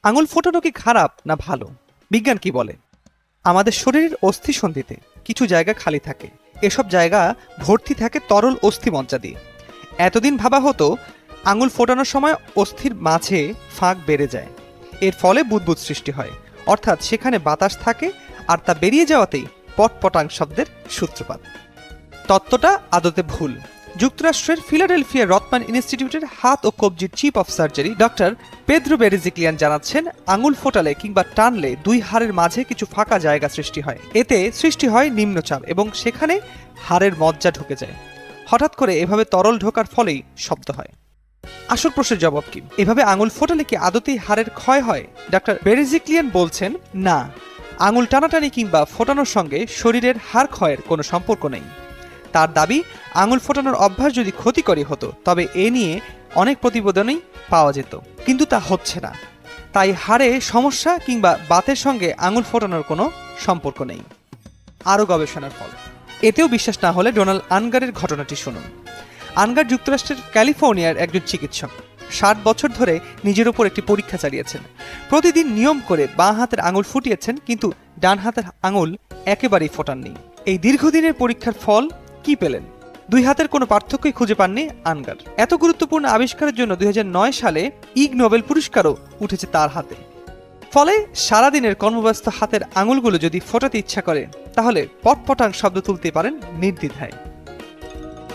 আঙুল ফোটানো কি খারাপ না ভালো? বিজ্ঞান কি বলে? আমাদের শরীরের অস্থিসন্ধিতে কিছু জায়গা খালি থাকে। এসব জায়গা ভর্তি থাকে তরল অস্থিমজ্জা দিয়ে। এতদিন ভাবা হতো আঙুল ফোটানোর সময় অস্থির মাঝে ফাঁক বেড়ে যায়, এর ফলে বুদবুদ সৃষ্টি হয়, অর্থাৎ সেখানে বাতাস থাকে আর তা বেরিয়ে যাওয়াতেই পটপটাং শব্দের সূত্রপাত। তত্ত্বটা আদতে ভুল। যুক্তরাষ্ট্রের ফিলাডেলফিয়া রথমান ইনস্টিটিউটের হাত ও কবজির chief of surgery doctor Pedro Berejiklian জানাচ্ছেন, আঙুল ফোটালে কিংবা টানলে দুই হাড়ের মাঝে কিছু ফাঁকা জায়গা সৃষ্টি হয়। এতে সৃষ্টি হয় নিম্নচাপ এবং সেখানে হাড়ের মজ্জা ঢুকে যায়। হঠাৎ করে এভাবে তরল ঢোকার ফলেই শব্দ হয়। আসল প্রশ্নের জবাব কি? এভাবে আঙুল ফোটালে কি আদতেই হাড়ের ক্ষয় হয়? ডক্টর বেরেজিক্লিয়ান বলছেন, না, আঙুল টানাটানি কিংবা ফোটানোর সঙ্গে শরীরের হাড় ক্ষয়ের কোনো সম্পর্ক নেই। তার দাবি, আঙুল ফোটানোর অভ্যাস যদি ক্ষতিকরী হতো তবে এ নিয়ে অনেক প্রতিবেদনই পাওয়া যেত, কিন্তু তা হচ্ছে না। তাই হাড়ে সমস্যা কিংবা বাতের সঙ্গে আঙুল ফোটানোর কোনো সম্পর্ক নেই। আরও গবেষণার ফল। এতেও বিশ্বাস না হলে ডোনাল্ড আনগারের ঘটনাটি শুনুন। আনগার যুক্তরাষ্ট্রের ক্যালিফোর্নিয়ার একজন চিকিৎসক। 60 বছর ধরে নিজের উপর একটি পরীক্ষা চালিয়েছেন। প্রতিদিন নিয়ম করে বাঁ হাতের আঙুল ফুটিয়েছেন, কিন্তু ডান হাতের আঙুল একেবারেই ফোটাননি। এই দীর্ঘদিনের পরীক্ষার ফল কি পেলেন? দুই হাতের কোনো পার্থক্যই খুঁজে পাননি আনগার। এত গুরুত্বপূর্ণ আবিষ্কারের জন্য 2009 সালে ইগ নোবেল পুরস্কারও উঠেছে তার হাতে। ফলে সারাদিনের কর্মব্যস্ত হাতের আঙুলগুলো যদি ফোটাতে ইচ্ছা করে তাহলে পটপটাং শব্দ তুলতে পারেন নির্দ্বিধায়।